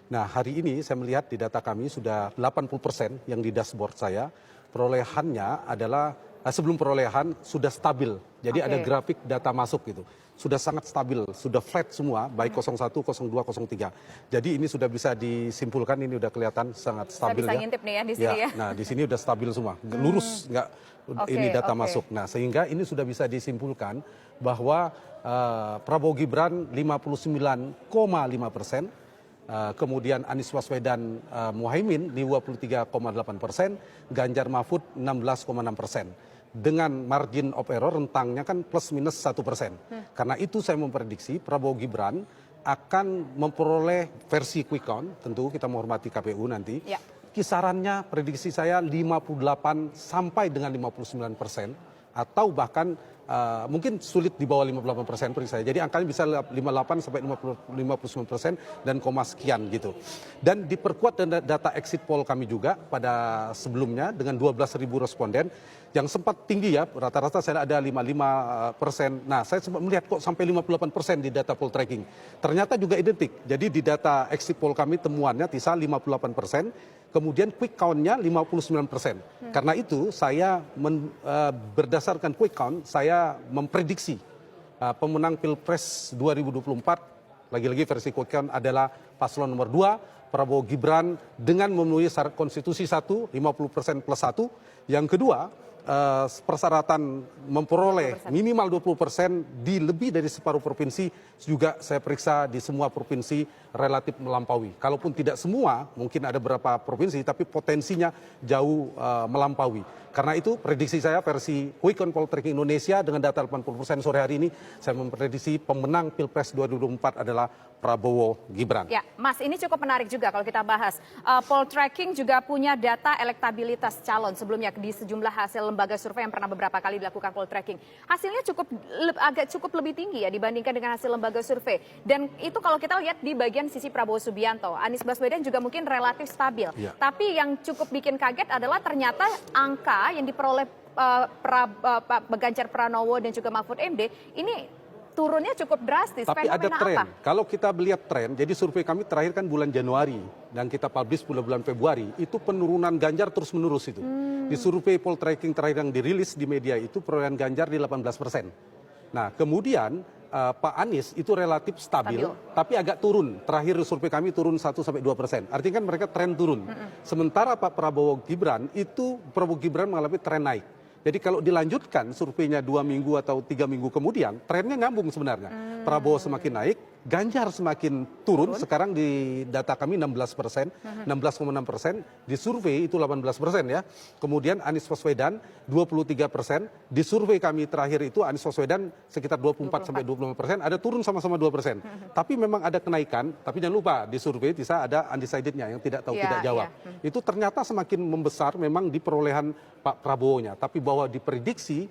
Nah, hari ini saya melihat di data kami sudah 80% yang di dashboard saya, perolehannya adalah sebelum perolehan sudah stabil. Jadi ada grafik data masuk gitu. Sudah sangat stabil, sudah flat semua, baik 01, 02, 03. Jadi ini sudah bisa disimpulkan, ini udah kelihatan sangat stabil bisa ya. ngintip nih ya di sini ya. Nah, di sini udah stabil semua, lurus nggak ini data masuk. Nah, sehingga ini sudah bisa disimpulkan bahwa Prabowo Gibran 59,5%. Kemudian Anies Baswedan Muhaimin 23,8%, Ganjar Mahfud 16,6%. Dengan margin of error rentangnya kan plus minus 1%. Karena itu saya memprediksi Prabowo Gibran akan memperoleh versi quick count, tentu kita menghormati KPU nanti. Ya. Kisarannya prediksi saya 58 sampai dengan 59%, atau bahkan mungkin sulit di bawah 58% prediksi saya. Jadi angkanya bisa 58 sampai 59% dan koma sekian gitu. Dan diperkuat data exit poll kami juga pada sebelumnya dengan 12.000 responden yang sempat tinggi ya, rata-rata saya ada 55%. Nah, saya sempat melihat kok sampai 58% di data poll tracking. Ternyata juga identik. Jadi di data exit poll kami temuannya TISA 58%, kemudian quick count-nya 59%. Karena itu saya berdasarkan quick count, saya memprediksi pemenang Pilpres 2024, lagi-lagi versi quick count adalah paslon nomor 2, Prabowo Gibran, dengan memenuhi syarat konstitusi 1, 50% plus 1. Yang kedua, persyaratan memperoleh minimal 20% di lebih dari separuh provinsi juga saya periksa di semua provinsi relatif melampaui. Kalaupun tidak semua, mungkin ada beberapa provinsi, tapi potensinya jauh melampaui. Karena itu prediksi saya versi Quick Count Poll Tracking Indonesia dengan data 80% sore hari ini, saya memprediksi pemenang Pilpres 2024 adalah Prabowo Gibran. Ya, Mas, ini cukup menarik juga kalau kita bahas. Poll tracking juga punya data elektabilitas calon sebelumnya di sejumlah hasil lembaga survei yang pernah beberapa kali dilakukan poll tracking. Hasilnya cukup lebih tinggi ya dibandingkan dengan hasil lembaga survei. Dan itu kalau kita lihat di bagian sisi Prabowo Subianto, Anies Baswedan juga mungkin relatif stabil. Ya. Tapi yang cukup bikin kaget adalah ternyata angka yang diperoleh Ganjar Pranowo dan juga Mahfud MD ini turunnya cukup drastis. Tapi ada tren. Kalau kita melihat tren, jadi survei kami terakhir kan bulan Januari dan kita publish bulan Februari, itu penurunan Ganjar terus menerus itu. Di survei poll tracking terakhir yang dirilis di media itu perolehan Ganjar di 18%. Nah, kemudian Pak Anies itu relatif stabil, tapi agak turun. Terakhir survei kami turun 1-2%. Artinya kan mereka tren turun. Sementara Pak Prabowo Gibran mengalami tren naik. Jadi kalau dilanjutkan surveinya 2 minggu atau 3 minggu kemudian, trennya nyambung sebenarnya. Prabowo semakin naik, Ganjar semakin turun. Sekarang di data kami 16%, 16,6%. Di survei itu 18% ya. Kemudian Anies Baswedan 23%. Di survei kami terakhir itu Anies Baswedan sekitar 24-25%. Ada turun sama-sama 2%. Tapi memang ada kenaikan. Tapi jangan lupa di survei bisa ada undecided-nya yang tidak tahu, tidak jawab. Itu ternyata semakin membesar memang di perolehan Pak Prabowo-nya. Tapi bahwa diprediksi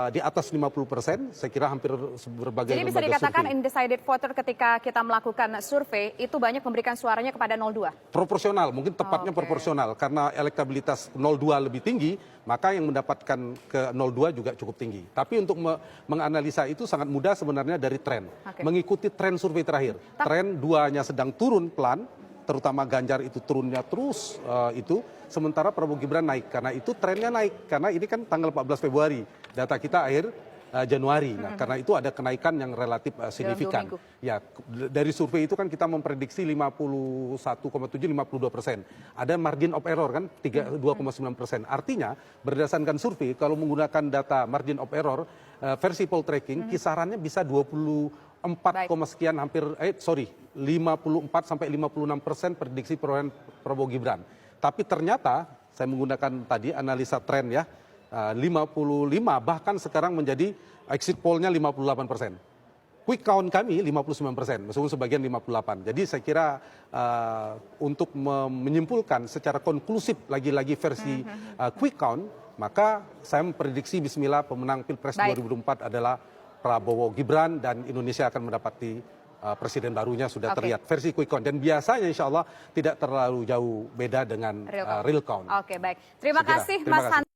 di atas 50%, saya kira hampir berbagai lembaga survei. Jadi bisa dikatakan undecided voter ketika kita melakukan survei itu banyak memberikan suaranya kepada 02? Proporsional, mungkin tepatnya proporsional. Karena elektabilitas 02 lebih tinggi, maka yang mendapatkan ke 02 juga cukup tinggi. Tapi untuk menganalisa itu sangat mudah sebenarnya dari tren. Mengikuti tren survei terakhir. Tren 2-nya sedang turun pelan, terutama Ganjar itu turunnya terus sementara Prabowo Gibran naik. Karena itu trennya naik, karena ini kan tanggal 14 Februari, data kita akhir Januari. Nah, karena itu ada kenaikan yang relatif signifikan. Ya, dari survei itu kan kita memprediksi 51,7-52%. Ada margin of error kan 2,9%. Artinya berdasarkan survei kalau menggunakan data margin of error versi poll tracking kisarannya bisa 54, sekian 54 sampai 56% prediksi perolehan Prabowo Gibran. Tapi ternyata saya menggunakan tadi analisa tren ya, 55 bahkan sekarang menjadi exit poll-nya 58%. Quick count kami 59%, meskipun sebagian 58. Jadi saya kira untuk menyimpulkan secara konklusif lagi-lagi versi quick count, maka saya memprediksi bismillah pemenang Pilpres 2024 adalah Prabowo Gibran dan Indonesia akan mendapati presiden barunya sudah terlihat versi quick count. Dan biasanya insya Allah tidak terlalu jauh beda dengan real count. Oke, baik. Terima kasih Mas Hans.